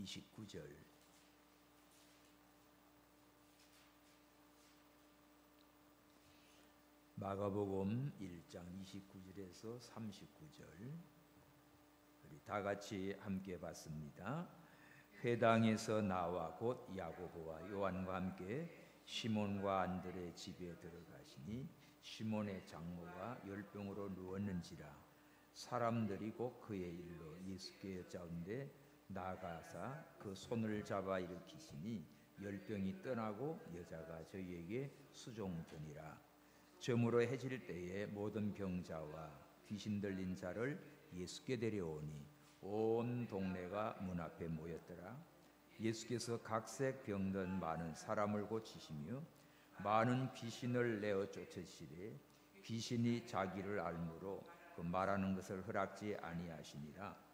29절. 마가복음 1장 29절에서 39절 우리 다 같이 함께 봤습니다. 회당에서 나와 곧 야고보와 요한과 함께 시몬과 안드레 집에 들어가시니 시몬의 장모가 열병으로 누웠는지라 사람들이 곧 그의 일로 예수께 여짜온데 나아가사 그 손을 잡아 일으키시니 열병이 떠나고 여자가 저희에게 수종되니라. 저물어 해질 때에 모든 병자와 귀신 들린 자를 예수께 데려오니 온 동네가 문 앞에 모였더라. 예수께서 각색 병든 많은 사람을 고치시며 많은 귀신을 내어 쫓으시되 귀신이 자기를 알므로 그 말하는 것을 허락지 아니하시니라.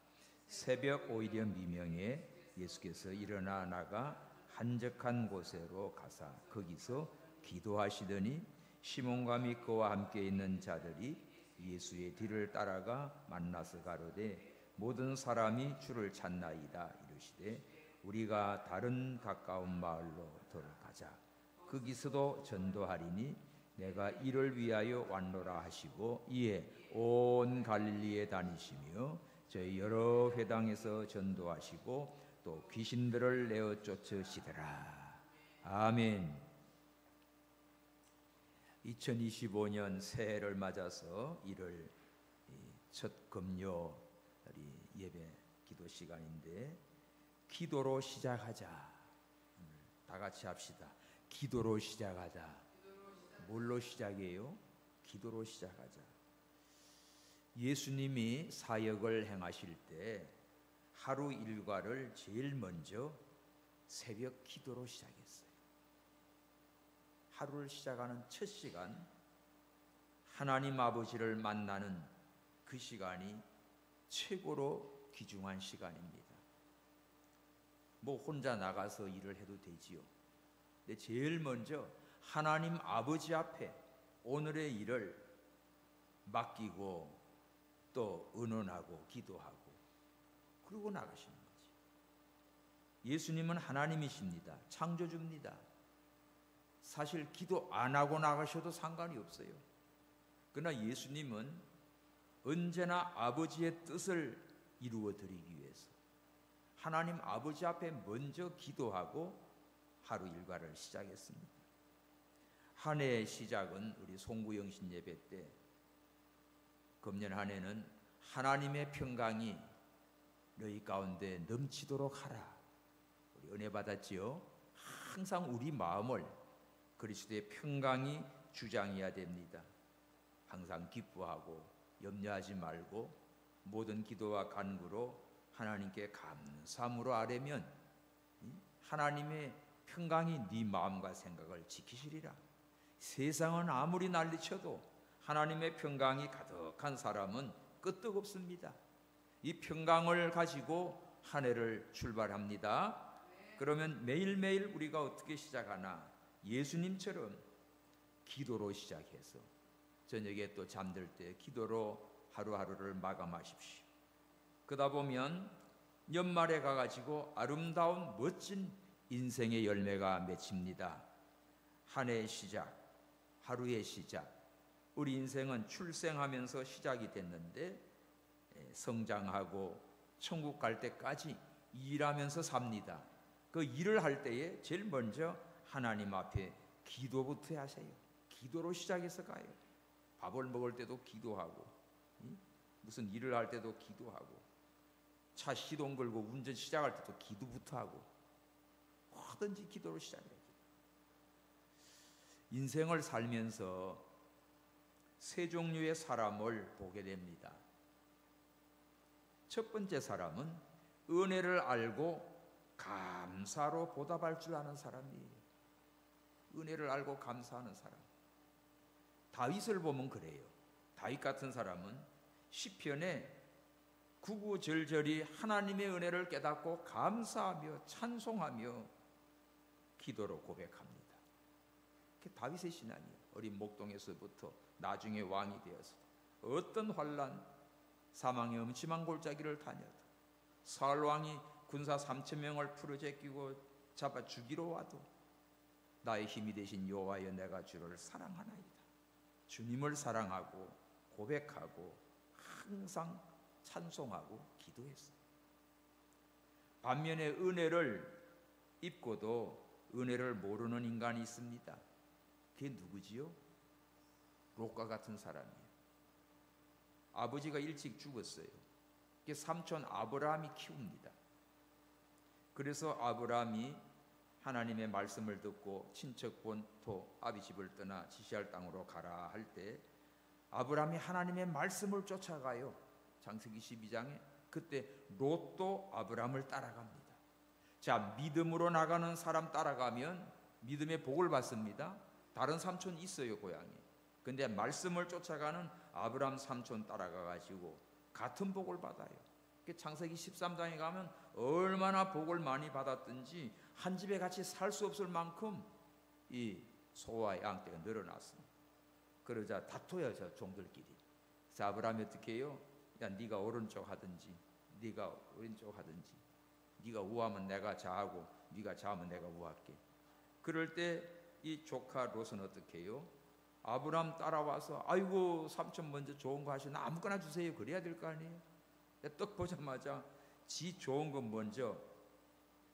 새벽 오히려 미명에 예수께서 일어나 나가 한적한 곳으로 가사 거기서 기도하시더니 시몬과 및 그와 함께 있는 자들이 예수의 뒤를 따라가 만나서 가로되 모든 사람이 주를 찾나이다 이르시되 우리가 다른 가까운 마을로 돌아가자. 거기서도 전도하리니 내가 이를 위하여 왔노라 하시고 이에 온 갈릴리에 다니시며 저희 여러 회당에서 전도하시고 또 귀신들을 내어 쫓으시더라. 아멘. 2025년 새해를 맞아서 1월 첫 금요 예배 기도 시간인데 기도로 시작하자. 다 같이 합시다. 기도로 시작하자. 뭘로 시작해요? 기도로 시작하자. 예수님이 사역을 행하실 때 하루 일과를 제일 먼저 새벽 기도로 시작했어요. 하루를 시작하는 첫 시간, 하나님 아버지를 만나는 그 시간이 최고로 귀중한 시간입니다. 뭐 혼자 나가서 일을 해도 되지요. 근데 제일 먼저 하나님 아버지 앞에 오늘의 일을 맡기고 또 의논하고 기도하고 그러고 나가시는 거지. 예수님은 하나님이십니다. 창조주입니다. 사실 기도 안 하고 나가셔도 상관이 없어요. 그러나 예수님은 언제나 아버지의 뜻을 이루어 드리기 위해서 하나님 아버지 앞에 먼저 기도하고 하루 일과를 시작했습니다. 한 해의 시작은 우리 송구영신 예배 때 금년 한 해는 하나님의 평강이 너희 가운데 넘치도록 하라. 우리 은혜 받았지요? 항상 우리 마음을 그리스도의 평강이 주장해야 됩니다. 항상 기뻐하고 염려하지 말고 모든 기도와 간구로 하나님께 감사함으로 아뢰면 하나님의 평강이 네 마음과 생각을 지키시리라. 세상은 아무리 난리쳐도 하나님의 평강이 가득한 사람은 끄떡없습니다. 이 평강을 가지고 한 해를 출발합니다. 그러면 매일매일 우리가 어떻게 시작하나? 예수님처럼 기도로 시작해서 저녁에 또 잠들 때 기도로 하루하루를 마감하십시오. 그러다 보면 연말에 가가지고 아름다운 멋진 인생의 열매가 맺힙니다. 한 해의 시작, 하루의 시작. 우리 인생은 출생하면서 시작이 됐는데 성장하고 천국 갈 때까지 일하면서 삽니다. 그 일을 할 때에 제일 먼저 하나님 앞에 기도부터 하세요. 기도로 시작해서 가요. 밥을 먹을 때도 기도하고 무슨 일을 할 때도 기도하고 차 시동 걸고 운전 시작할 때도 기도부터 하고 뭐든지 기도로 시작해요. 인생을 살면서 세 종류의 사람을 보게 됩니다. 첫 번째 사람은 은혜를 알고 감사로 보답할 줄 아는 사람이에요. 은혜를 알고 감사하는 사람. 다윗을 보면 그래요. 다윗 같은 사람은 시편에 구구절절히 하나님의 은혜를 깨닫고 감사하며 찬송하며 기도로 고백합니다. 그게 다윗의 신앙이에요. 어린 목동에서부터 나중에 왕이 되어서 어떤 환난, 사망의 음침한 골짜기를 다녀도 사울 왕이 군사 3,000명을 풀어제끼고 잡아 죽이러 와도 나의 힘이 되신 여호와여 내가 주를 사랑하나이다. 주님을 사랑하고 고백하고 항상 찬송하고 기도했어요. 반면에 은혜를 입고도 은혜를 모르는 인간이 있습니다. 그게 누구지요? 롯과 같은 사람이에요. 아버지가 일찍 죽었어요. 그게 삼촌 아브라함이 키웁니다. 그래서 아브라함이 하나님의 말씀을 듣고 친척 본토 아비 집을 떠나 지시할 땅으로 가라 할 때 아브라함이 하나님의 말씀을 쫓아가요. 창세기 12장에. 그때 롯도 아브라함을 따라갑니다. 자, 믿음으로 나가는 사람 따라가면 믿음의 복을 받습니다. 다른 삼촌 있어요, 고향에. 근데 말씀을 쫓아가는 아브라함 삼촌 따라가 가지고 같은 복을 받아요. 창세기 13장에 가면 얼마나 복을 많이 받았든지 한 집에 같이 살 수 없을 만큼 이 소와 양떼가 늘어났습니다. 그러자 다퉈요, 저 종들끼리. 그래서 아브라함이 어떻게 해요? 야, 네가 오른쪽 하든지 네가 왼쪽 하든지, 네가 우하면 내가 좌하고 네가 좌하면 내가 우할게. 그럴 때 이 조카 롯은 어떻게 해요? 아브라함 따라와서 아이고 삼촌 먼저 좋은 거 하시나 아무거나 주세요. 그래야 될 거 아니에요? 떡 보자마자 지 좋은 거 먼저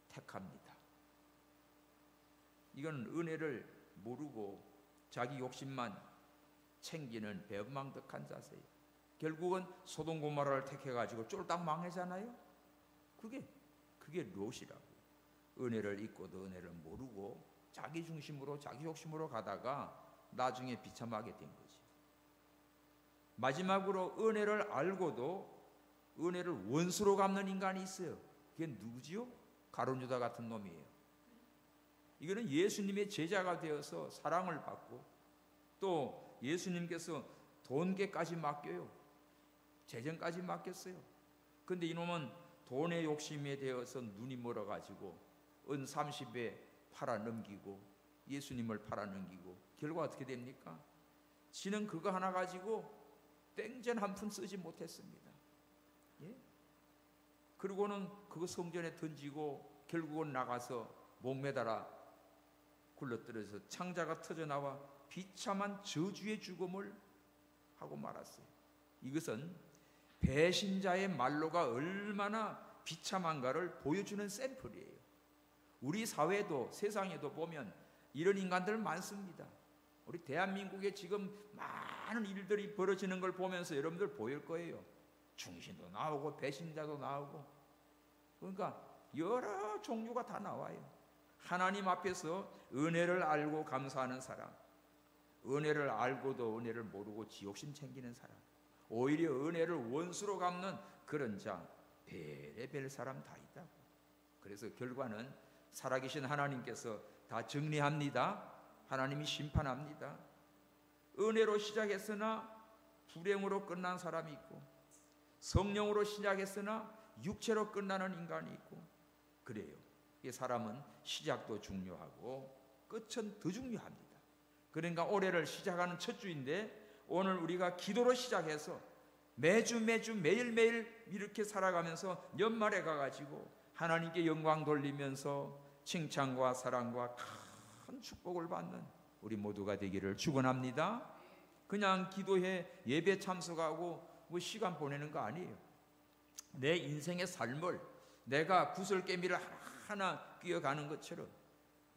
택합니다. 이건 은혜를 모르고 자기 욕심만 챙기는 배은망덕한 자세예요. 결국은 소돔 고모라를 택해가지고 쫄딱 망하잖아요. 그게 롯이라고. 은혜를 잊고도 은혜를 모르고 자기 중심으로 자기 욕심으로 가다가 나중에 비참하게 된 거지. 마지막으로 은혜를 알고도 은혜를 원수로 갚는 인간이 있어요. 그게 누구지요? 가룟 유다 같은 놈이에요. 이거는 예수님의 제자가 되어서 사랑을 받고 또 예수님께서 돈계까지 맡겨요. 재정까지 맡겼어요. 근데 이놈은 돈의 욕심에 대해서 눈이 멀어가지고 은 30에 팔아 넘기고 예수님을 팔아 넘기고 결과 어떻게 됩니까? 지는 그거 하나 가지고 땡전 한 푼 쓰지 못했습니다. 예? 그리고는 그거 성전에 던지고 결국은 나가서 목매달아 굴러떨어져서 창자가 터져나와 비참한 저주의 죽음을 하고 말았어요. 이것은 배신자의 말로가 얼마나 비참한가를 보여주는 샘플이에요. 우리 사회도 세상에도 보면 이런 인간들 많습니다. 우리 대한민국에 지금 많은 일들이 벌어지는 걸 보면서 여러분들 보일 거예요. 중신도 나오고 배신자도 나오고, 그러니까 여러 종류가 다 나와요. 하나님 앞에서 은혜를 알고 감사하는 사람, 은혜를 알고도 은혜를 모르고 지욕심 챙기는 사람, 오히려 은혜를 원수로 갚는 그런 자, 별의별 사람 다 있다고. 그래서 결과는 살아계신 하나님께서 다 정리합니다. 하나님이 심판합니다. 은혜로 시작했으나 불행으로 끝난 사람이 있고, 성령으로 시작했으나 육체로 끝나는 인간이 있고, 그래요. 이 사람은 시작도 중요하고 끝은 더 중요합니다. 그러니까 올해를 시작하는 첫 주인데 오늘 우리가 기도로 시작해서 매주 매일매일 이렇게 살아가면서 연말에 가가지고 하나님께 영광 돌리면서 칭찬과 사랑과 큰 축복을 받는 우리 모두가 되기를 축원합니다. 그냥 기도해 예배 참석하고 뭐 시간 보내는 거 아니에요. 내 인생의 삶을 내가 구슬개미를 하나하나 끼어가는 것처럼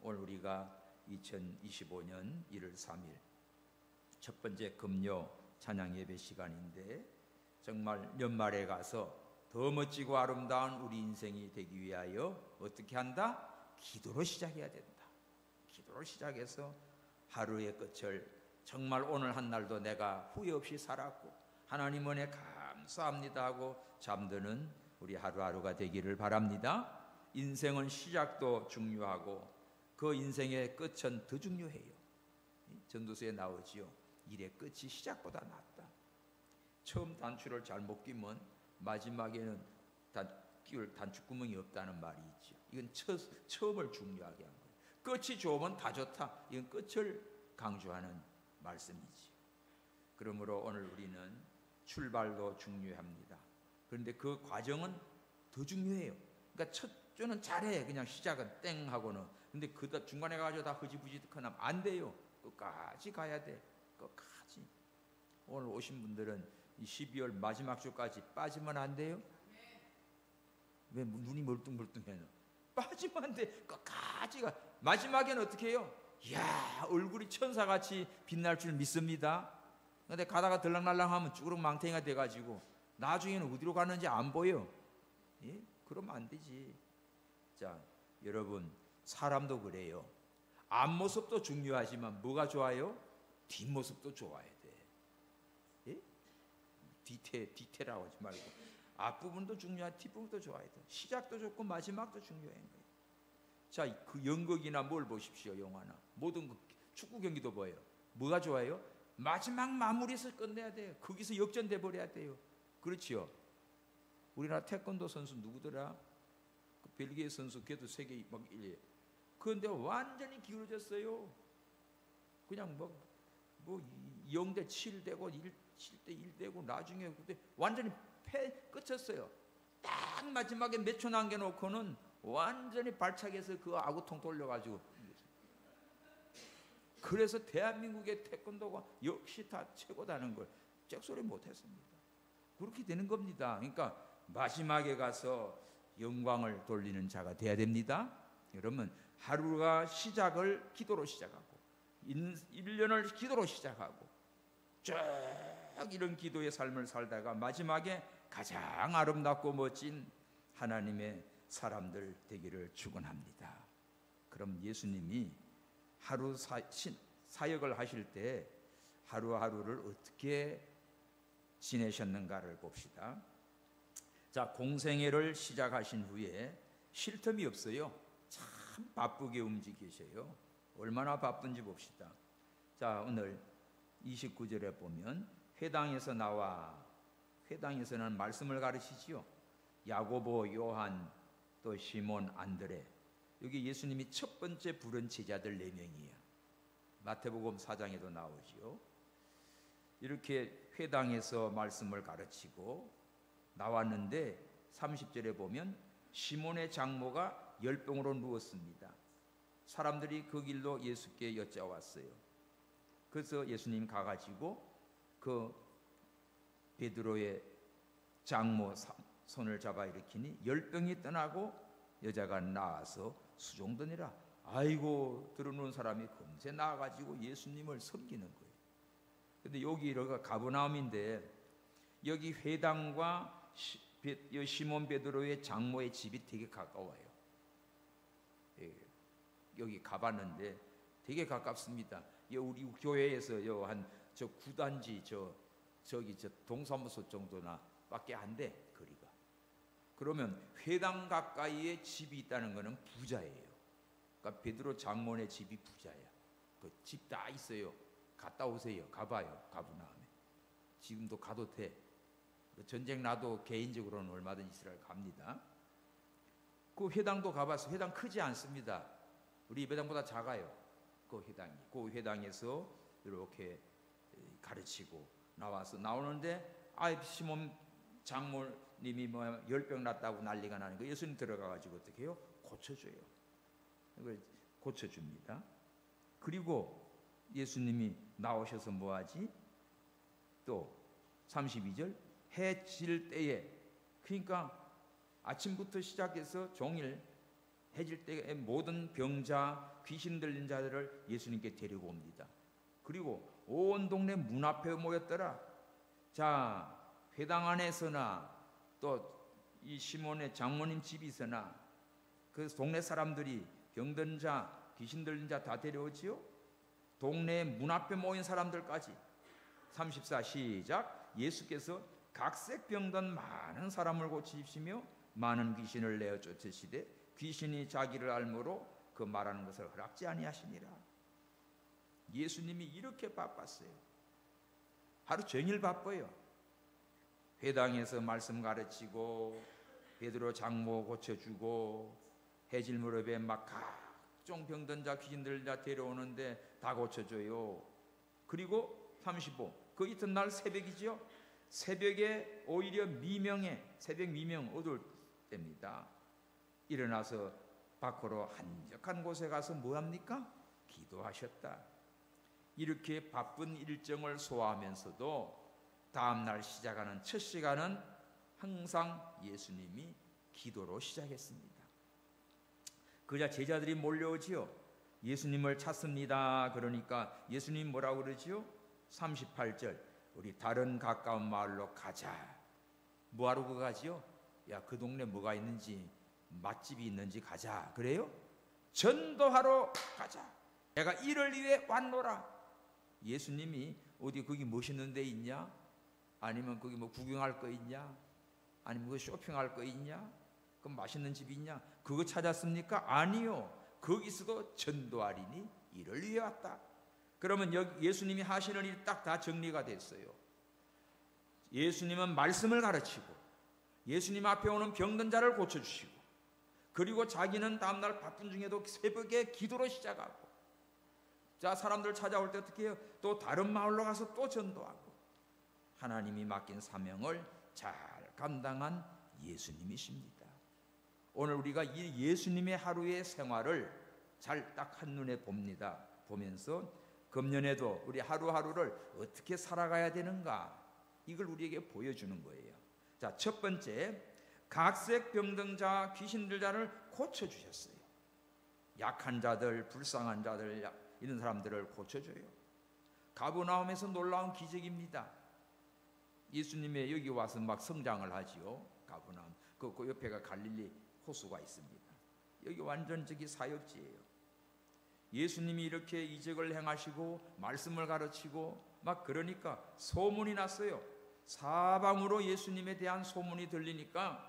오늘 우리가 2025년 1월 3일 첫 번째 금요 찬양 예배 시간인데 정말 연말에 가서 더 멋지고 아름다운 우리 인생이 되기 위하여 어떻게 한다? 기도로 시작해야 된다. 기도로 시작해서 하루의 끝을 정말 오늘 한 날도 내가 후회 없이 살았고 하나님 은혜 감사합니다 하고 잠드는 우리 하루하루가 되기를 바랍니다. 인생은 시작도 중요하고 그 인생의 끝은 더 중요해요. 전도서에 나오지요. 일의 끝이 시작보다 낫다. 처음 단추를 잘못 끼면 마지막에는 끼울 단추구멍이 없다는 말이 있죠. 이건 처음을 중요하게 한 거예요. 끝이 좋으면 다 좋다. 이건 끝을 강조하는 말씀이지. 그러므로 오늘 우리는 출발도 중요합니다. 그런데 그 과정은 더 중요해요. 그러니까 첫 주는 잘해. 그냥 시작은 땡 하고는. 근데 그 중간에 가지고 다 흐지부지하면 안 돼요. 끝까지 가야 돼. 끝까지. 오늘 오신 분들은 이 12월 마지막 주까지 빠지면 안 돼요? 왜 눈이 멀뚱멀뚱해요? 빠지면 안 돼. 끝까지 가. 마지막에는 어떻게 해요? 이야, 얼굴이 천사같이 빛날 줄 믿습니다. 근데 가다가 들락날락하면 쭈그럭 망탱이가 돼가지고 나중에는 어디로 가는지 안 보여. 예? 그러면 안 되지. 자, 여러분, 사람도 그래요. 앞모습도 중요하지만 뭐가 좋아요? 뒷모습도 좋아야 돼. 예? 디테일하고 하지 말고 앞부분도 중요하고 뒷부분도 좋아야 돼. 시작도 좋고 마지막도 중요한 거예요. 자, 그 연극이나 뭘 보십시오. 영화나 모든 축구 경기도 보여요. 뭐가 좋아요? 마지막 마무리에서 끝내야 돼요. 거기서 역전돼 버려야 돼요. 그렇지요? 우리나라 태권도 선수 누구더라? 그 벨기에 선수 걔도 세계 막 1위. 그런데 완전히 기울어졌어요. 그냥 뭐 0대 7 되고 7대 1 되고 나중에 그때 완전히 패 끝쳤어요. 딱 마지막에 몇 초 남겨놓고는 완전히 발차기해서 그 아구통 돌려가지고. 그래서 대한민국의 태권도가 역시 다 최고다는 걸 잭소리 못했습니다. 그렇게 되는 겁니다. 그러니까 마지막에 가서 영광을 돌리는 자가 돼야 됩니다. 여러분, 하루가 시작을 기도로 시작하고 1년을 기도로 시작하고 쭉 이런 기도의 삶을 살다가 마지막에 가장 아름답고 멋진 하나님의 사람들 되기를 축원합니다. 그럼 예수님이 하루 사역을 하실 때 하루하루를 어떻게 지내셨는가를 봅시다. 자, 공생애를 시작하신 후에 쉴 틈이 없어요. 참 바쁘게 움직이셔요. 얼마나 바쁜지 봅시다. 자, 오늘 29절에 보면 회당에서 나와, 회당에서는 말씀을 가르치지요. 야고보, 요한, 또 시몬, 안드레. 여기 예수님이 첫 번째 부른 제자들 4명이에요. 마태복음 4장에도 나오지요. 이렇게 회당에서 말씀을 가르치고 나왔는데 30절에 보면 시몬의 장모가 열병으로 누웠습니다. 사람들이 그 길로 예수께 여짜왔어요. 그래서 예수님 가가지고 그 베드로의 장모 손을 잡아 일으키니 열병이 떠나고 여자가 나와서 수종드니라. 아이고, 들어놓은 사람이 금세 나와가지고 예수님을 섬기는 거예요. 근데 여기가 가버나움인데 여기 회당과 시몬 베드로의 장모의 집이 되게 가까워요. 여기 가봤는데 되게 가깝습니다. 우리 교회에서 저 구단지 저기 동사무소 정도나 밖에 안 돼, 거리가. 그러면 회당 가까이에 집이 있다는 것은 부자예요. 그러니까 베드로 장모네 집이 부자야. 그 집 다 있어요. 갔다 오세요. 가봐요. 가버나움에. 지금도 가도 돼. 전쟁 나도 개인적으로는 얼마든지 이스라엘 갑니다. 그 회당도 가봤어요. 회당 크지 않습니다. 우리 회당보다 작아요. 그 회당이. 그 회당에서 이렇게 가르치고 나오는데 시몬 장모님이 열병 났다고 난리가 나는 거. 예수님 들어가가지고 어떻게 해요? 고쳐줘요. 이걸 고쳐줍니다. 그리고 예수님이 나오셔서 뭐하지? 또 32절 해 질 때에, 그러니까 아침부터 시작해서 종일 해질 때에 모든 병자, 귀신 들린 자들을 예수님께 데리고 옵니다. 그리고 온 동네 문 앞에 모였더라. 자, 회당 안에서나 또 이 시몬의 장모님 집이서나 그 동네 사람들이 병든 자, 귀신 들린 자 다 데려오지요. 동네 문 앞에 모인 사람들까지. 34 시작. 예수께서 각색 병든 많은 사람을 고치시며 많은 귀신을 내어 쫓으시되 귀신이 자기를 알므로 그 말하는 것을 허락지 아니하시니라. 예수님이 이렇게 바빴어요. 하루 종일 바빠요. 회당에서 말씀 가르치고 베드로 장모 고쳐주고 해질 무렵에 막 각종 병든 자 귀신 들린 자 데려오는데 다 고쳐줘요. 그리고 35 그 이튿날 새벽이죠. 새벽에 오히려 새벽 미명 어두울 때입니다. 일어나서 밖으로 한적한 곳에 가서 뭐합니까? 기도하셨다. 이렇게 바쁜 일정을 소화하면서도 다음날 시작하는 첫 시간은 항상 예수님이 기도로 시작했습니다. 그러자 제자들이 몰려오지요. 예수님을 찾습니다. 그러니까 예수님 뭐라고 그러지요? 38절, 우리 다른 가까운 마을로 가자. 뭐하러 가지요? 야, 그 동네 뭐가 있는지, 맛집이 있는지 가자. 그래요? 전도하러 가자. 내가 이를 위해 왔노라. 예수님이 어디 거기 멋있는 데 있냐? 아니면 거기 뭐 구경할 거 있냐? 아니면 그 쇼핑할 거 있냐? 그 맛있는 집 있냐? 그거 찾았습니까? 아니요. 거기서도 전도하리니 이를 위해 왔다. 그러면 여기 예수님이 하시는 일이 딱 다 정리가 됐어요. 예수님은 말씀을 가르치고, 예수님 앞에 오는 병든 자를 고쳐주시고, 그리고 자기는 다음날 바쁜 중에도 새벽에 기도로 시작하고, 자, 사람들 찾아올 때 어떻게 해요? 또 다른 마을로 가서 또 전도하고, 하나님이 맡긴 사명을 잘 감당한 예수님이십니다. 오늘 우리가 이 예수님의 하루의 생활을 잘 딱 한눈에 봅니다. 보면서 금년에도 우리 하루하루를 어떻게 살아가야 되는가, 이걸 우리에게 보여주는 거예요. 자, 첫 번째, 각색 병든자, 귀신 들자를 고쳐주셨어요. 약한 자들, 불쌍한 자들, 이런 사람들을 고쳐줘요. 가버나움에서 놀라운 기적입니다. 예수님의 여기 와서 막 성장을 하지요. 가버나움. 그 옆에가 갈릴리 호수가 있습니다. 여기 완전 저기 사역지예요. 예수님이 이렇게 이적을 행하시고 말씀을 가르치고 막 그러니까 소문이 났어요. 사방으로 예수님에 대한 소문이 들리니까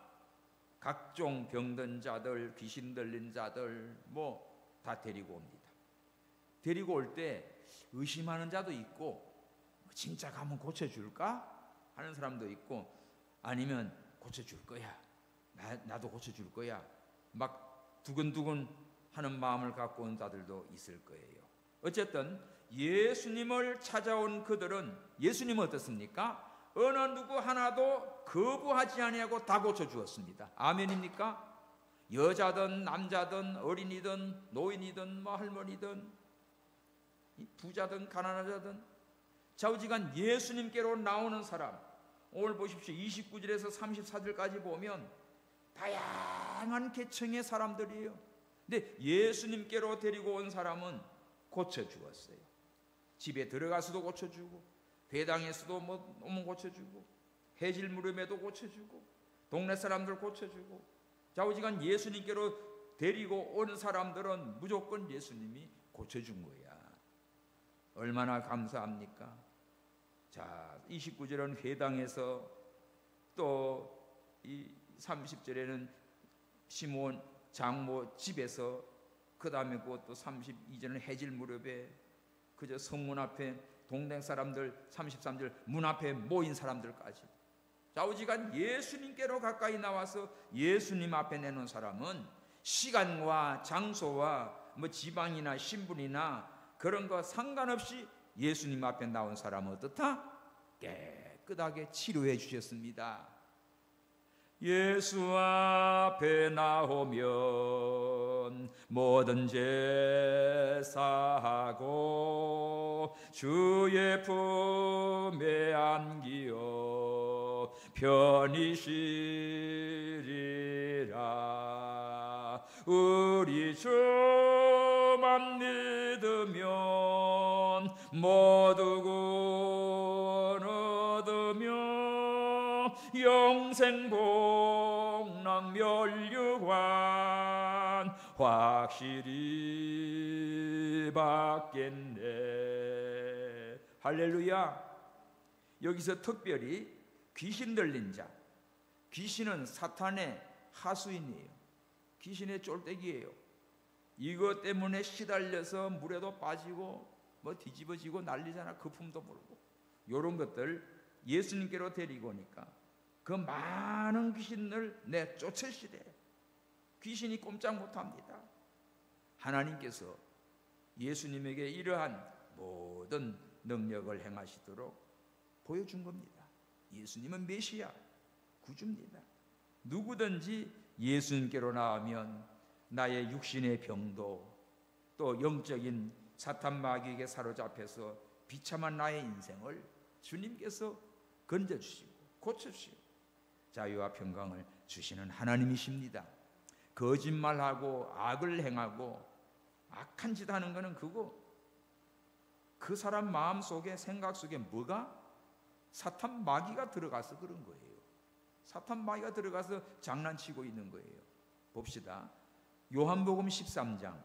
각종 병든 자들, 귀신 들린 자들 뭐 다 데리고 옵니다. 데리고 올 때 의심하는 자도 있고, 진짜 가면 고쳐줄까 하는 사람도 있고, 아니면 고쳐줄 거야, 나도 고쳐줄 거야, 막 두근두근 하는 마음을 갖고 온 자들도 있을 거예요. 어쨌든 예수님을 찾아온 그들은, 예수님은 어떻습니까? 어느 누구 하나도 거부하지 아니하고 다 고쳐주었습니다. 아멘입니까? 여자든 남자든 어린이든 노인이든 뭐 할머니든 부자든 가난하자든 좌우지간 예수님께로 나오는 사람, 오늘 보십시오. 29절에서 34절까지 보면 다양한 계층의 사람들이에요. 근데 예수님께로 데리고 온 사람은 고쳐주었어요. 집에 들어가서도 고쳐주고, 회당에서도 뭐 오면 고쳐주고, 해질 무렵에도 고쳐주고, 동네 사람들 고쳐주고, 좌우지간 예수님께로 데리고 온 사람들은 무조건 예수님이 고쳐준 거야. 얼마나 감사합니까? 자, 29절은 회당에서, 또 이 30절에는 시몬 장모 집에서, 그 다음에 그것도 32절은 해질 무렵에 그저 성문 앞에 동네 사람들, 33절 문 앞에 모인 사람들까지 좌우지간 예수님께로 가까이 나와서 예수님 앞에 내놓은 사람은 시간과 장소와 뭐 지방이나 신분이나 그런 거 상관없이 예수님 앞에 나온 사람은 어떻다? 깨끗하게 치료해 주셨습니다. 예수 앞에 나오면 모든 죄 사하고 주의 품에 안기어 편히 쉬리라. 우리 주만 믿으면 모두 구원 얻으며 영생 복락 멸류관 확실히 받겠네. 할렐루야. 여기서 특별히 귀신 들린 자, 귀신은 사탄의 하수인이에요. 귀신의 쫄대기예요. 이것 때문에 시달려서 물에도 빠지고 뭐 뒤집어지고 난리잖아. 거품도 불고. 이런 것들 예수님께로 데리고 오니까 그 많은 귀신을 내쫓으시되 귀신이 꼼짝 못합니다. 하나님께서 예수님에게 이러한 모든 능력을 행하시도록 보여준 겁니다. 예수님은 메시아, 구주입니다. 누구든지 예수님께로 나오면 나의 육신의 병도 또 영적인 사탄 마귀에게 사로잡혀서 비참한 나의 인생을 주님께서 건져주시고 고쳐주시고 자유와 평강을 주시는 하나님이십니다. 거짓말하고 악을 행하고 악한 짓 하는 거는 그거 그 사람 마음속에 생각 속에 뭐가 사탄 마귀가 들어가서 그런 거예요. 사탄 마귀가 들어가서 장난치고 있는 거예요. 봅시다. 요한복음 13장.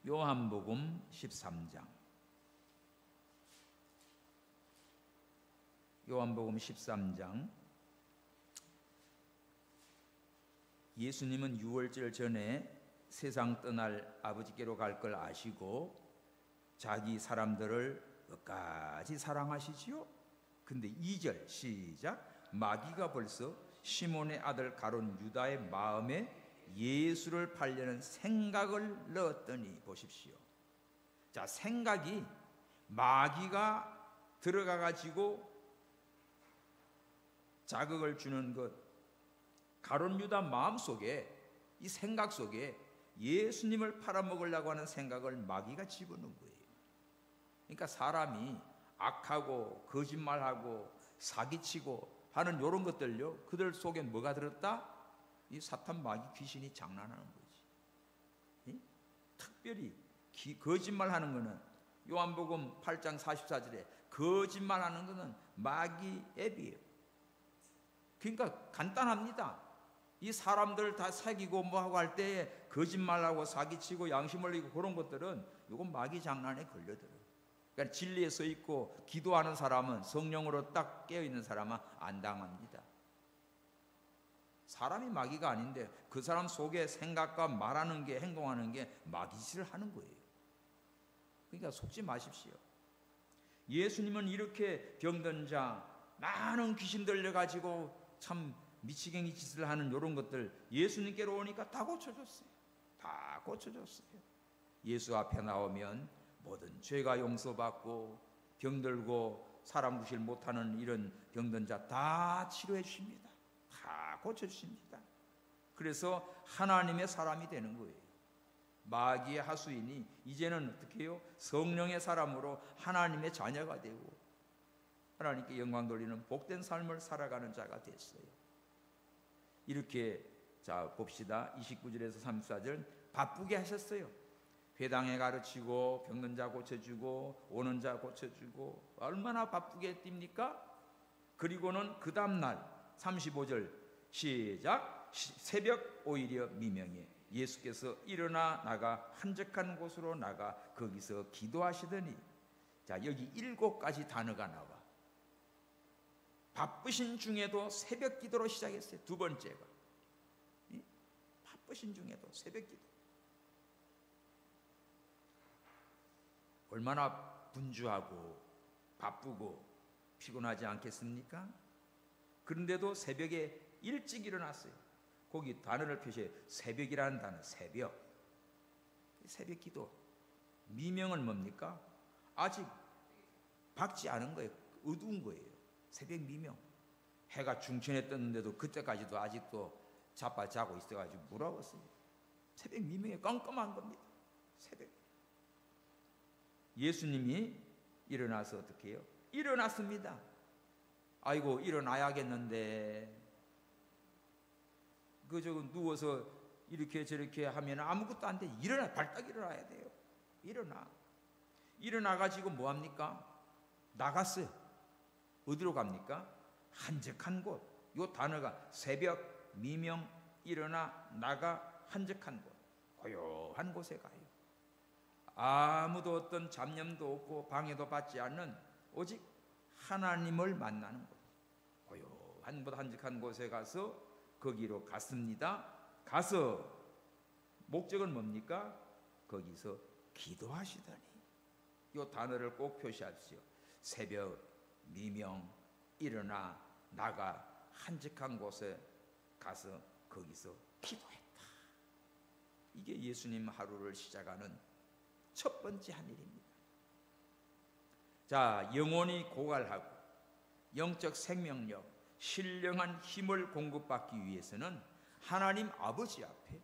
요한복음 13장. 요한복음 13장. 예수님은 유월절 전에 세상 떠날 아버지께로 갈 걸 아시고 자기 사람들을 끝까지 사랑하시지요. 근데 2절 시작. 마귀가 벌써 시몬의 아들 가룟 유다의 마음에 예수를 팔려는 생각을 넣었더니 보십시오. 자, 생각이 마귀가 들어가 가지고 자극을 주는 것, 가룟 유다 마음속에 이 생각 속에 예수님을 팔아먹으려고 하는 생각을 마귀가 집어넣은 거예요. 그러니까 사람이 악하고 거짓말하고 사기치고 하는 이런 것들요, 그들 속에 뭐가 들었다? 이 사탄 마귀 귀신이 장난하는 거지. 특별히 거짓말하는 거는 요한복음 8장 44절에 거짓말하는 거는 마귀 앱이에요. 그러니까 간단합니다. 이 사람들 다 사귀고 뭐하고 할 때에 거짓말하고 사기치고 양심 흘리고 그런 것들은 이건 마귀 장난에 걸려들어요. 그러니까 진리에 서 있고 기도하는 사람은 성령으로 딱 깨어있는 사람은 안 당합니다. 사람이 마귀가 아닌데 그 사람 속에 생각과 말하는 게 행동하는 게 마귀짓을 하는 거예요. 그러니까 속지 마십시오. 예수님은 이렇게 병든 자 많은 귀신 들려가지고 참 미치갱이 짓을 하는 이런 것들 예수님께로 오니까 다 고쳐줬어요. 다 고쳐줬어요. 예수 앞에 나오면 모든 죄가 용서받고 병들고 사람 구실 못하는 이런 병든 자 다 치료해 주십니다. 다 고쳐주십니다. 그래서 하나님의 사람이 되는 거예요. 마귀의 하수인이 이제는 어떻게 해요? 성령의 사람으로 하나님의 자녀가 되고 하나님께 영광 돌리는 복된 삶을 살아가는 자가 됐어요. 이렇게 자 봅시다. 29절에서 34절 바쁘게 하셨어요. 회당에 가르치고 병든 자 고쳐주고 오는 자 고쳐주고 얼마나 바쁘게 뜁니까? 그리고는 그 다음날 35절 시작. 새벽 오히려 미명에 예수께서 일어나 나가 한적한 곳으로 나가 거기서 기도하시더니 자 여기 7가지 단어가 나와. 바쁘신 중에도 새벽 기도로 시작했어요. 두 번째가 바쁘신 중에도 새벽 기도. 얼마나 분주하고 바쁘고 피곤하지 않겠습니까? 그런데도 새벽에 일찍 일어났어요. 거기 단어를 표시해 새벽이라는 단어. 새벽 기도. 미명은 뭡니까? 아직 밝지 않은 거예요. 어두운 거예요. 새벽 미명. 해가 중천에 떴는데도 그때까지도 아직도 자빠 자고 있어가지고 무서웠어요. 새벽 미명에 깜깜한 겁니다. 새벽. 예수님이 일어나서 어떻게 해요? 일어났습니다. 아이고 일어나야겠는데 그저 누워서 이렇게 저렇게 하면 아무것도 안 돼. 일어나, 발딱 일어나야 돼요. 일어나가지고 뭐합니까? 나갔어요. 어디로 갑니까? 한적한 곳. 요 단어가 새벽, 미명, 일어나, 나가, 한적한 곳. 고요한 곳에 가요. 아무도 어떤 잡념도 없고 방해도 받지 않는 오직 하나님을 만나는 곳. 고요한 곳, 한적한 곳에 가서 거기로 갔습니다. 가서 목적은 뭡니까? 거기서 기도하시더니. 이 단어를 꼭 표시하십시오. 새벽, 미명, 일어나, 나가, 한적한 곳에 가서 거기서 기도했다. 이게 예수님 하루를 시작하는 첫 번째 한 일입니다. 자, 영혼이 고갈하고 영적 생명력, 신령한 힘을 공급받기 위해서는 하나님 아버지 앞에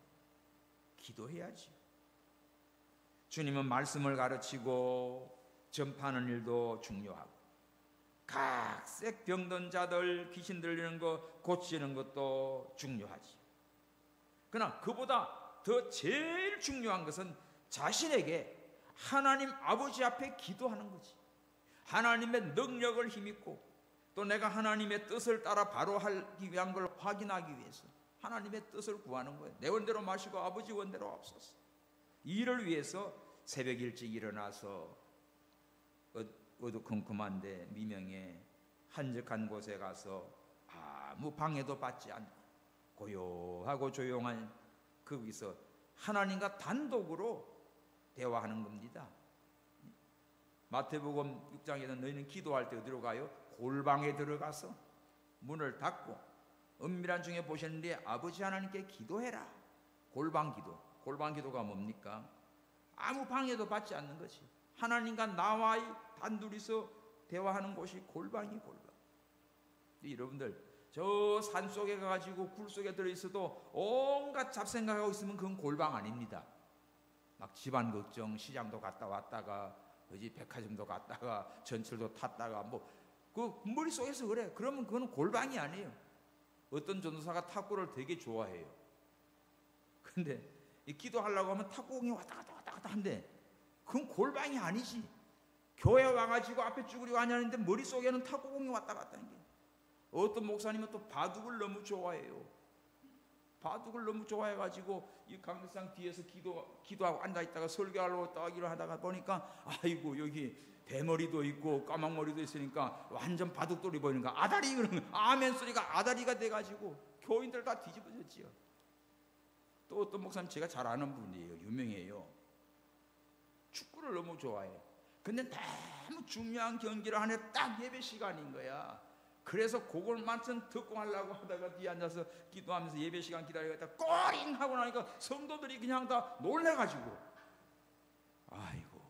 기도해야지요. 주님은 말씀을 가르치고 전파하는 일도 중요하고 각색 병든 자들 귀신 들리는 거 고치는 것도 중요하지. 그러나 그보다 더 제일 중요한 것은 자신에게 하나님 아버지 앞에 기도하는 거지. 하나님의 능력을 힘입고 또 내가 하나님의 뜻을 따라 바로 하기 위한 걸 확인하기 위해서 하나님의 뜻을 구하는 거예요. 내 원대로 마시고 아버지 원대로 앞서서. 이를 위해서 새벽 일찍 일어나서 어두컴컴한데 미명에 한적한 곳에 가서 아무 방해도 받지 않고 고요하고 조용한 거기서 하나님과 단독으로 대화하는 겁니다. 마태복음 6장에는 너희는 기도할 때 어디로 가요? 골방에 들어가서 문을 닫고 은밀한 중에 보셨는데 아버지 하나님께 기도해라. 골방 기도. 골방 기도가 뭡니까? 아무 방해도 받지 않는 것이 하나님과 나와의 단둘이서 대화하는 곳이 골방이 골방. 여러분들 저 산속에 가가지고 굴 속에 들어있어도 온갖 잡생각하고 있으면 그건 골방 아닙니다. 막 집안 걱정, 시장도 갔다 왔다가 백화점도 갔다가 전철도 탔다가 그 머릿속에서 그래. 그러면 그건 골방이 아니에요. 어떤 전도사가 탁구를 되게 좋아해요. 근데 기도하려고 하면 탁구공이 왔다 갔다 한대. 그건 골방이 아니지. 교회 와가지고 앞에 쭈그리고 앉았는데 머릿속에는 탁구공이 왔다 갔다 하는 게. 어떤 목사님은 또 바둑을 너무 좋아해요. 바둑을 너무 좋아해가지고 이 강대상 뒤에서 기도하고 앉아있다가 설교하려고 딱 일어나다가 보니까 아이고 여기 대머리도 있고 까막머리도 있으니까 완전 바둑돌이 보이니까 아다리 그러는 아멘 소리가 아다리가 돼가지고 교인들 다 뒤집어졌지요. 또 어떤 목사님 제가 잘 아는 분이에요. 유명해요. 축구를 너무 좋아해. 근데 너무 중요한 경기를 하네. 딱 예배 시간인 거야. 그래서 그걸만큼 듣고 하려고 하다가 뒤에 앉아서 기도하면서 예배 시간 기다리다가 꼬링 하고 나니까 성도들이 그냥 다 놀래가지고 아이고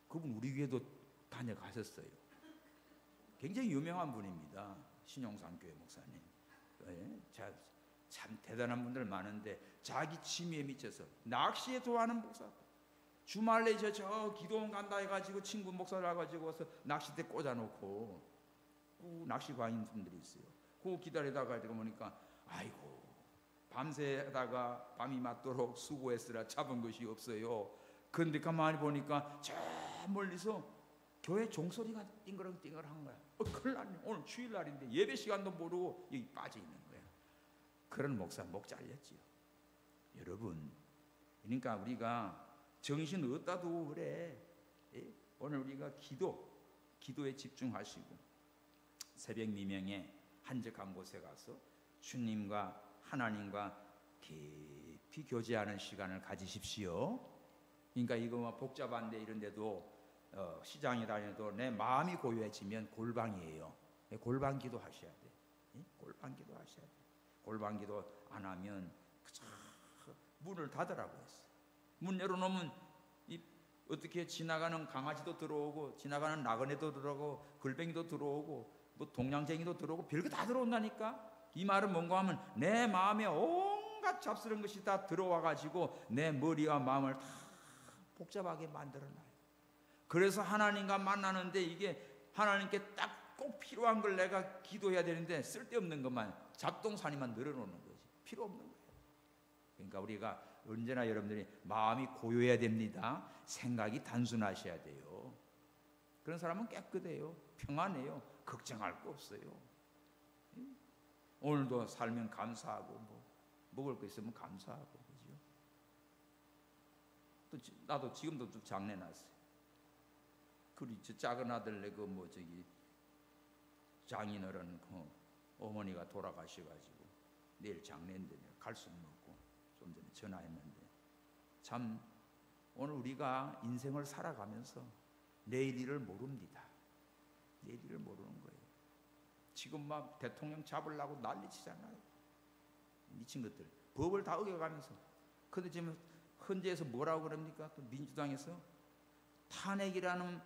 그분 우리 교회도 다녀가셨어요. 굉장히 유명한 분입니다. 신용산 교회 목사님. 네, 참 대단한 분들 많은데 자기 취미에 미쳐서 낚시에 좋아하는 목사. 주말에 저 기도원 간다 해가지고 친구 목사를 와가지고 와서 낚싯대 꽂아놓고 낚시광인 분들이 있어요. 그거 기다리다가 보니까 아이고 밤새다가 밤이 맞도록 수고했으라 잡은 것이 없어요. 그런데 가만히 보니까 저 멀리서 교회 종소리가 띵그렁띵그렁한 거야. 큰일 났네. 오늘 주일날인데 예배 시간도 모르고 여기 빠져 있는 거야. 그런 목사 목 잘렸지요. 여러분 그러니까 우리가 정신 어디다 두고 그래. 오늘 우리가 기도에 집중하시고 새벽 미명에 한적한 곳에 가서 주님과 하나님과 깊이 교제하는 시간을 가지십시오. 그러니까 이거 복잡한데 이런데도 시장에 다녀도 내 마음이 고요해지면 골방이에요. 골방 기도 하셔야 돼. 골방 기도 하셔야 돼. 골방 기도 안 하면 문을 닫으라고 했어. 문 열어놓으면 어떻게 지나가는 강아지도 들어오고 지나가는 나그네도 들어오고 글뱅이도 들어오고 동양쟁이도 들어오고 별거 다 들어온다니까. 이 말은 뭔가 하면 내 마음에 온갖 잡스러운 것이 다 들어와가지고 내 머리와 마음을 다 복잡하게 만들어놔요. 그래서 하나님과 만나는데 이게 하나님께 딱 꼭 필요한 걸 내가 기도해야 되는데 쓸데없는 것만 잡동사니만 늘어놓는 거지. 필요 없는 거예요. 그러니까 우리가 언제나 여러분들이 마음이 고요해야 됩니다. 생각이 단순하셔야 돼요. 그런 사람은 깨끗해요. 평안해요. 걱정할 거 없어요. 오늘도 살면 감사하고 먹을 거 있으면 감사하고 그죠? 또 나도 지금도 좀 장례 났어요. 그리 저 작은 아들 내 장인어른 어머니가 돌아가셔가지고 내일 장례인데 갈 수는 없고 좀 전에 전화했는데 참 오늘 우리가 인생을 살아가면서 내일 일을 모릅니다. 내일 일을 모르는 거예요. 지금 막 대통령 잡으려고 난리치잖아요. 미친 것들. 법을 다 어겨가면서. 근데 지금 헌재에서 뭐라고 그럽니까? 또 민주당에서 탄핵이라는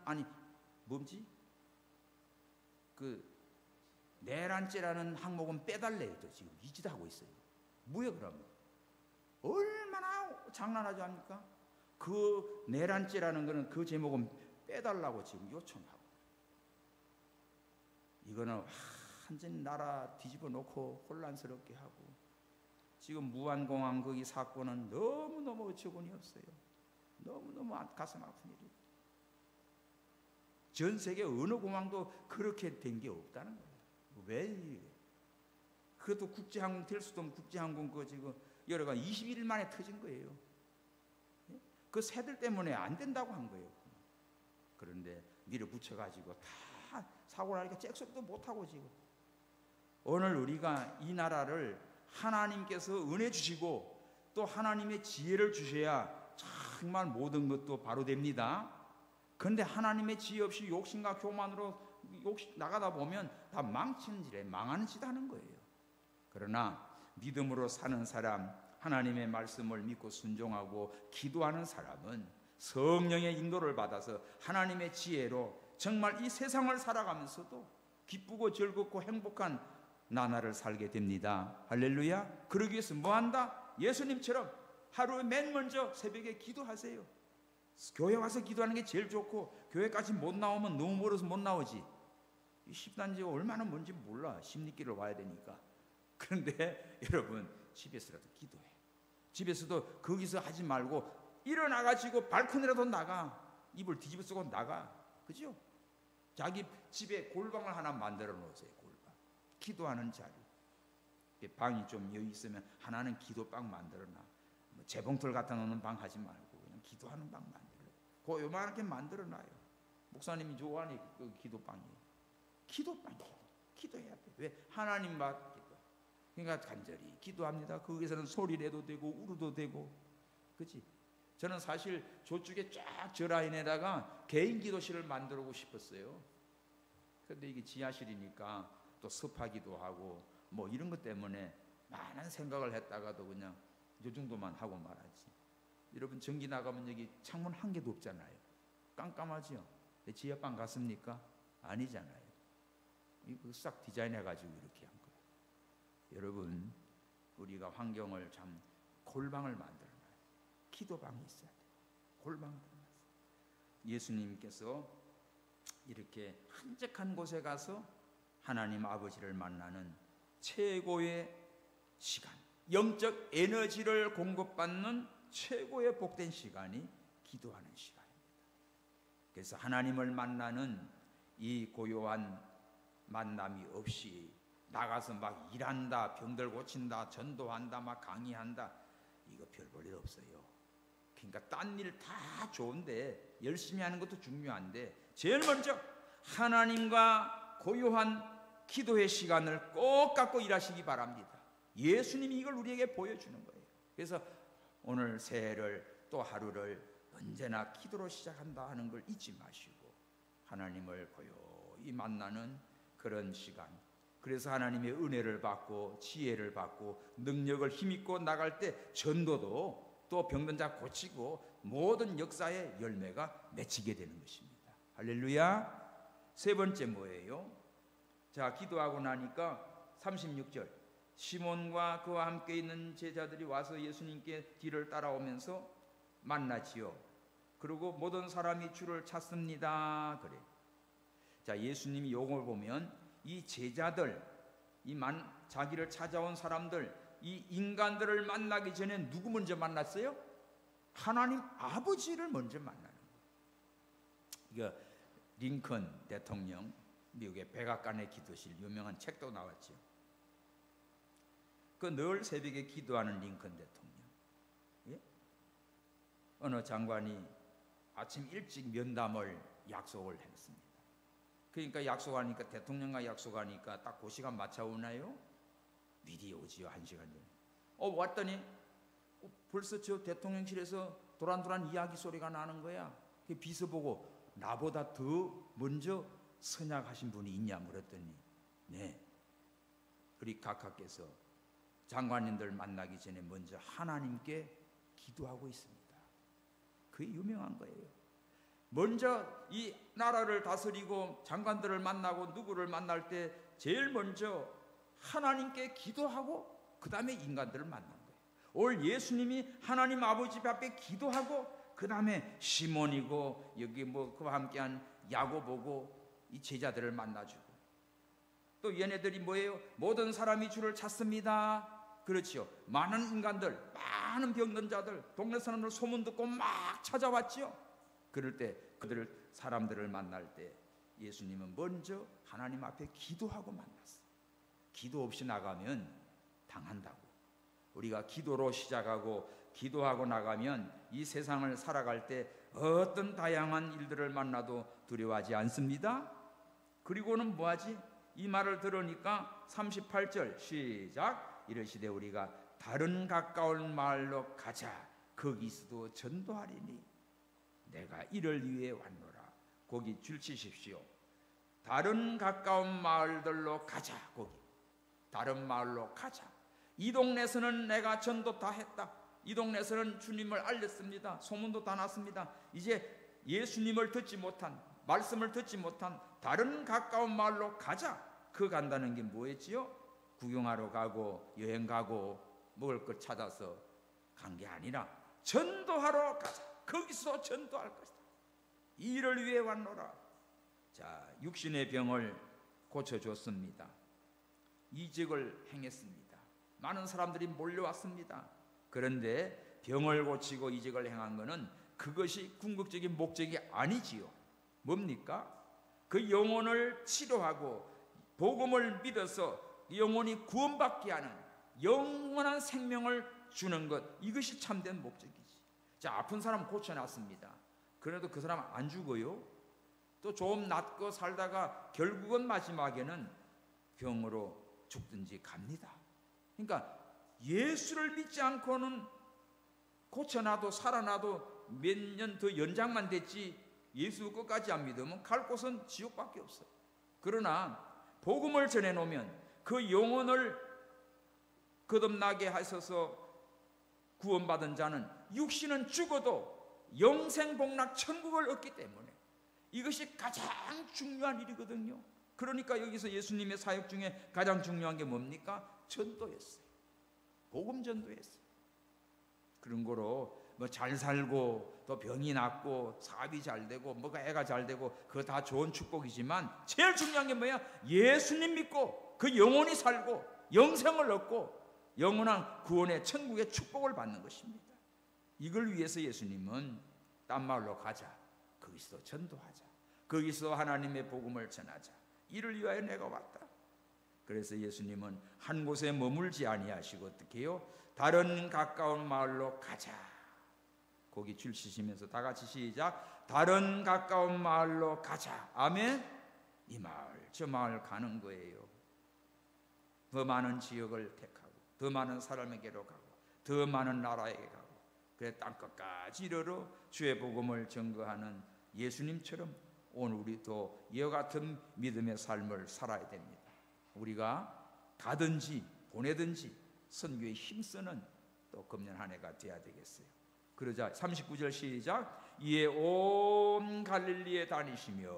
내란죄라는 항목은 빼달래요. 또 지금 이 짓 하고 있어요. 뭐야 그러면? 얼마나 장난하지 않습니까? 그 내란죄라는 거는 그 제목은 빼달라고 지금 요청하고, 이거는 완전히 나라 뒤집어 놓고 혼란스럽게 하고, 지금 무안공항 거기 사건은 너무너무 어처구니 없어요. 너무너무 가슴 아픈 일이에요. 전 세계 어느 공항도 그렇게 된 게 없다는 거예요. 왜? 그것도 국제항공 될 수도 없는 국제항공 그 지금 여러가 21일 만에 터진 거예요. 그 새들 때문에 안 된다고 한 거예요. 그런데 밀어붙여가지고 다 사고 나니까 잭소리도 못하고 지금 오늘 우리가 이 나라를 하나님께서 은혜 주시고 또 하나님의 지혜를 주셔야 정말 모든 것도 바로 됩니다. 그런데 하나님의 지혜 없이 욕심과 교만으로 나가다 보면 다 망치는 짓에 망하는 짓 하는 거예요. 그러나 믿음으로 사는 사람, 하나님의 말씀을 믿고 순종하고 기도하는 사람은 성령의 인도를 받아서 하나님의 지혜로 정말 이 세상을 살아가면서도 기쁘고 즐겁고 행복한 나날을 살게 됩니다. 할렐루야. 그러기 위해서 뭐한다? 예수님처럼 하루에 맨 먼저 새벽에 기도하세요. 교회 와서 기도하는 게 제일 좋고, 교회까지 못 나오면 너무 멀어서 못 나오지. 이 십단지가 얼마나 먼지 몰라. 십리길을 와야 되니까. 그런데 여러분 집에서라도 기도해. 집에서도 거기서 하지 말고 일어나가지고 발코니라도 나가. 이불 뒤집어 쓰고 나가. 그죠? 자기 집에 골방을 하나 만들어 놓으세요. 골방. 기도하는 자리. 방이 좀 여유 있으면 하나는 기도방 만들어 놔. 뭐 재봉틀 갖다 놓는 방 하지 말고 그냥 기도하는 방 만들어. 그 요만하게 만들어 놔요. 목사님이 좋아하는 그 기도방이. 기도방. 기도해야 돼. 왜? 하나님 받기도. 그러니까 간절히 기도합니다. 거기서는 소리 내도 되고 울어도 되고. 그렇지? 저는 사실 저쪽에 쫙 저 라인에다가 개인 기도실을 만들고 싶었어요. 그런데 이게 지하실이니까 또 습하기도 하고 뭐 이런 것 때문에 많은 생각을 했다가도 그냥 이 정도만 하고 말하지. 여러분 전기 나가면 여기 창문 한 개도 없잖아요. 깜깜하죠? 지하방 갔습니까? 아니잖아요. 이거 싹 디자인해가지고 이렇게 한 거예요. 여러분 우리가 환경을 참 골방을 만들어놔요. 기도방이 있어야 돼요. 골방을 만들어놨어요. 예수님께서 이렇게 한적한 곳에 가서 하나님 아버지를 만나는 최고의 시간, 영적 에너지를 공급받는 최고의 복된 시간이 기도하는 시간입니다. 그래서 하나님을 만나는 이 고요한 만남이 없이 나가서 막 일한다, 병들 고친다, 전도한다, 막 강의한다, 이거 별 볼 일 없어요. 그러니까 딴 일 다 좋은데 열심히 하는 것도 중요한데 제일 먼저 하나님과 고요한 기도의 시간을 꼭 갖고 일하시기 바랍니다. 예수님이 이걸 우리에게 보여주는 거예요. 그래서 오늘 새해를 또 하루를 언제나 기도로 시작한다 하는 걸 잊지 마시고 하나님을 고요히 만나는 그런 시간, 그래서 하나님의 은혜를 받고 지혜를 받고 능력을 힘입고 나갈 때 전도도 또 병든 자 고치고 모든 역사의 열매가 맺히게 되는 것입니다. 할렐루야. 세 번째 뭐예요? 자, 기도하고 나니까 36절 시몬과 그와 함께 있는 제자들이 와서 예수님께 뒤를 따라오면서 만나지요. 그리고 모든 사람이 주를 찾습니다. 그래. 자, 예수님이 요걸 보면 이 제자들, 자기를 찾아온 사람들, 이 인간들을 만나기 전에 누구 먼저 만났어요? 하나님 아버지를 먼저 만나는 거예요. 이거 링컨 대통령, 미국의 백악관의 기도실 유명한 책도 나왔죠. 그 늘 새벽에 기도하는 링컨 대통령. 예? 어느 장관이 아침 일찍 면담을 약속을 했습니다. 그러니까 약속하니까 대통령과 약속하니까 딱 그 시간 맞춰오나요? 미리 오지요. 1시간 전에. 왔더니 벌써 저 대통령실에서 도란도란 이야기 소리가 나는 거야. 그 비서 보고 나보다 더 먼저 선약하신 분이 있냐 물었더니 네, 우리 각하께서 장관님들 만나기 전에 먼저 하나님께 기도하고 있습니다. 그게 유명한 거예요. 먼저 이 나라를 다스리고 장관들을 만나고 누구를 만날 때 제일 먼저 하나님께 기도하고 그 다음에 인간들을 만난 거예요. 오늘 예수님이 하나님 아버지 앞에 기도하고 그 다음에 시몬이고 여기 뭐 그와 함께한 야고보고 이 제자들을 만나주고, 또 얘네들이 뭐예요? 모든 사람이 주를 찾습니다. 그렇죠. 많은 인간들, 많은 병든 자들, 동네 사람들 소문 듣고 막 찾아왔죠. 그럴 때 사람들을 만날 때 예수님은 먼저 하나님 앞에 기도하고 만났어요. 기도 없이 나가면 당한다고. 우리가 기도로 시작하고 기도하고 나가면 이 세상을 살아갈 때 어떤 다양한 일들을 만나도 두려워하지 않습니다. 그리고는 뭐하지? 이 말을 들으니까 38절 시작. 이르시되 우리가 다른 가까운 마을로 가자. 거기서도 전도하리니 내가 이를 위해 왔노라. 거기 줄 치십시오. 다른 가까운 마을들로 가자. 거기 다른 마을로 가자. 이 동네에서는 내가 전도 다 했다. 이 동네에서는 주님을 알렸습니다. 소문도 다 났습니다. 이제 예수님을 듣지 못한, 말씀을 듣지 못한 다른 가까운 마을로 가자. 그 간다는 게 뭐였지요? 구경하러 가고 여행 가고 먹을 것 찾아서 간 게 아니라 전도하러 가자. 거기서 전도할 것이다. 이 일을 위해 왔노라. 자, 육신의 병을 고쳐줬습니다. 이적을 행했습니다. 많은 사람들이 몰려왔습니다. 그런데 병을 고치고 이적을 행한 것은 그것이 궁극적인 목적이 아니지요. 뭡니까? 그 영혼을 치료하고 복음을 믿어서 영혼이 구원받게 하는 영원한 생명을 주는 것, 이것이 참된 목적이지. 자, 아픈 사람 고쳐놨습니다. 그래도 그 사람 안 죽어요. 또 좀 낫고 살다가 결국은 마지막에는 병으로 죽든지 갑니다. 그러니까 예수를 믿지 않고는 고쳐놔도 살아나도 몇 년 더 연장만 됐지, 예수 끝까지 안 믿으면 갈 곳은 지옥밖에 없어요. 그러나 복음을 전해놓으면 그 영혼을 거듭나게 하셔서 구원받은 자는 육신은 죽어도 영생복락 천국을 얻기 때문에 이것이 가장 중요한 일이거든요. 그러니까 여기서 예수님의 사역 중에 가장 중요한 게 뭡니까? 전도였어요. 복음 전도였어요. 그런 거로 뭐 잘 살고 또 병이 낫고 사업이 잘 되고 뭐가 애가 잘 되고 그거 다 좋은 축복이지만 제일 중요한 게 뭐야? 예수님 믿고 그 영혼이 살고 영생을 얻고 영원한 구원의 천국의 축복을 받는 것입니다. 이걸 위해서 예수님은 딴 마을로 가자. 거기서 전도하자. 거기서 하나님의 복음을 전하자. 이를 위하여 내가 왔다. 그래서 예수님은 한 곳에 머물지 아니하시고 어떻게 해요? 다른 가까운 마을로 가자. 거기 줄 치시면서 다 같이 시작. 다른 가까운 마을로 가자. 아멘. 이 마을 저 마을 가는 거예요. 더 많은 지역을 택하고 더 많은 사람에게로 가고 더 많은 나라에게 가고 그래 땅끝까지 이르러 주의 복음을 전거하는 예수님처럼 오늘 우리도 이와 같은 믿음의 삶을 살아야 됩니다. 우리가 가든지 보내든지 선교에 힘쓰는 또 금년 한 해가 돼야 되겠어요. 그러자 39절 시작. 이에 온 갈릴리에 다니시며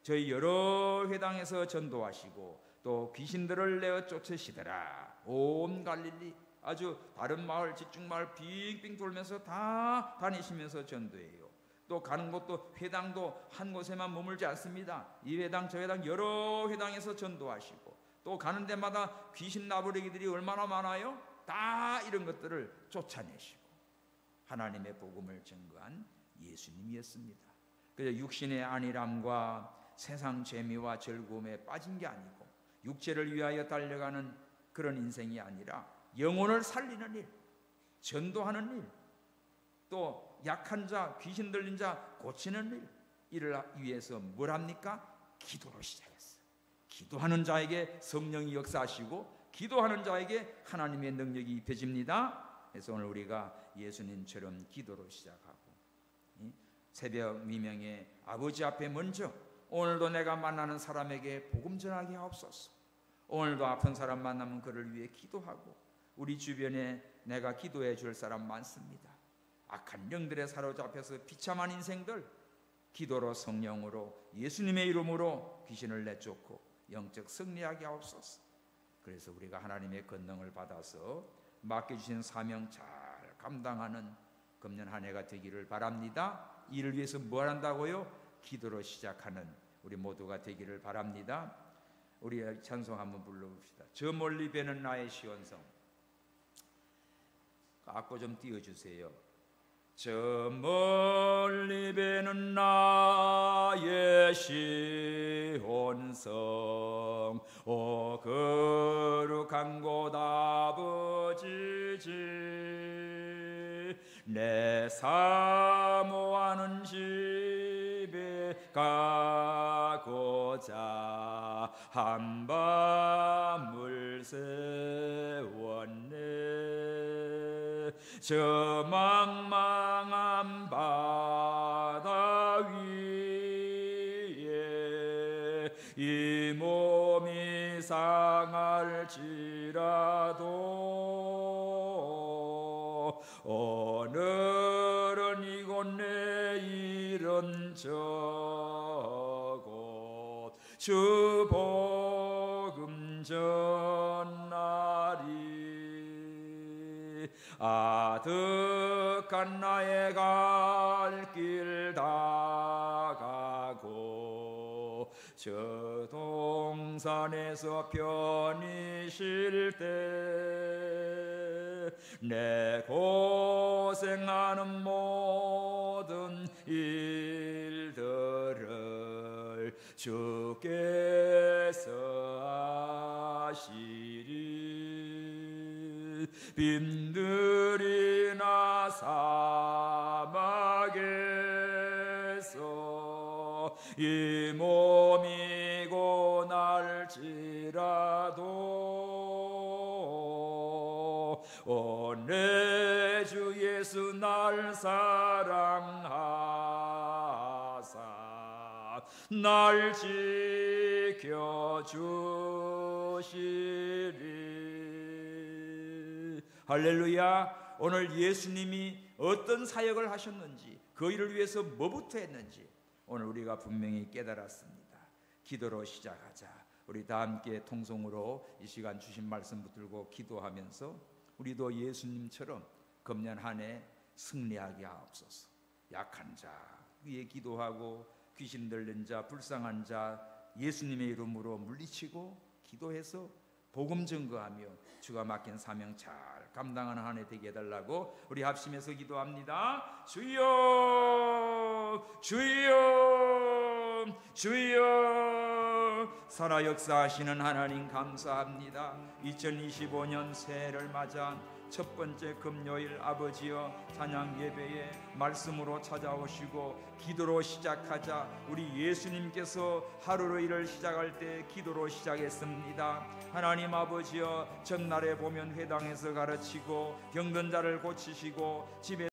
저희 여러 회당에서 전도하시고 또 귀신들을 내어 쫓으시더라. 온 갈릴리 아주 다른 마을 집중마을 빙빙 돌면서 다 다니시면서 전도해요. 또 가는 곳도 회당도 한 곳에만 머물지 않습니다. 이 회당 저 회당 여러 회당에서 전도하시고 또 가는 데마다 귀신 나부르기들이 얼마나 많아요? 다 이런 것들을 쫓아내시고 하나님의 복음을 전거한 예수님이었습니다. 그래서 육신의 안일함과 세상 재미와 즐거움에 빠진 게 아니고 육체를 위하여 달려가는 그런 인생이 아니라 영혼을 살리는 일, 전도하는 일, 또 약한 자, 귀신 들린 자 고치는 일, 이를 위해서 뭘 합니까? 기도로 시작했어요. 기도하는 자에게 성령이 역사하시고 기도하는 자에게 하나님의 능력이 입혀집니다. 그래서 오늘 우리가 예수님처럼 기도로 시작하고 새벽 미명에 아버지 앞에 먼저 오늘도 내가 만나는 사람에게 복음 전하게 하옵소서. 오늘도 아픈 사람 만나면 그를 위해 기도하고 우리 주변에 내가 기도해 줄 사람 많습니다. 악한 영들에 사로잡혀서 비참한 인생들 기도로 성령으로 예수님의 이름으로 귀신을 내쫓고 영적 승리하게 하옵소서. 그래서 우리가 하나님의 권능을 받아서 맡겨주신 사명 잘 감당하는 금년 한 해가 되기를 바랍니다. 이를 위해서 뭘 한다고요? 기도로 시작하는 우리 모두가 되기를 바랍니다. 우리 찬송 한번 불러봅시다. 저 멀리 배는 나의 시온성. 악보 좀 띄워주세요. 저 멀리 배는 나의 시온성, 오 거룩한 곳 아버지지. 내 사모하는 집에 가고자 한 밤을 세웠네. 저 망망한 바다 위에 이 몸이 상할지라도 오늘은 이곳 내일은 저곳 주 복음 전하리. 아득한 나의 갈 길 다가고 저 동산에서 편히 쉴 때 내 고생하는 모든 일들을 주께서 아시리. 빈들이나 사막에서 이 몸이 고날지라도 내 주 예수 날 사랑하사 날 지켜주시리. 할렐루야. 오늘 예수님이 어떤 사역을 하셨는지, 그 일을 위해서 뭐부터 했는지 오늘 우리가 분명히 깨달았습니다. 기도로 시작하자. 우리 다 함께 통성으로 이 시간 주신 말씀 붙들고 기도하면서 우리도 예수님처럼 금년 한 해 승리하게 하옵소서. 약한 자 위에 기도하고 귀신 들린 자, 불쌍한 자 예수님의 이름으로 물리치고 기도해서 복음 증거하며 주가 맡긴 사명 잘 감당하는 한 해 되게 해달라고 우리 합심해서 기도합니다. 주여 주여 주여. 살아 역사하시는 하나님 감사합니다. 2025년 새해를 맞아 첫 번째 금요일 아버지여 찬양 예배에 말씀으로 찾아오시고 기도로 시작하자. 우리 예수님께서 하루의 일을 시작할 때 기도로 시작했습니다. 하나님 아버지여, 전날에 보면 회당에서 가르치고 병든 자를 고치시고 집에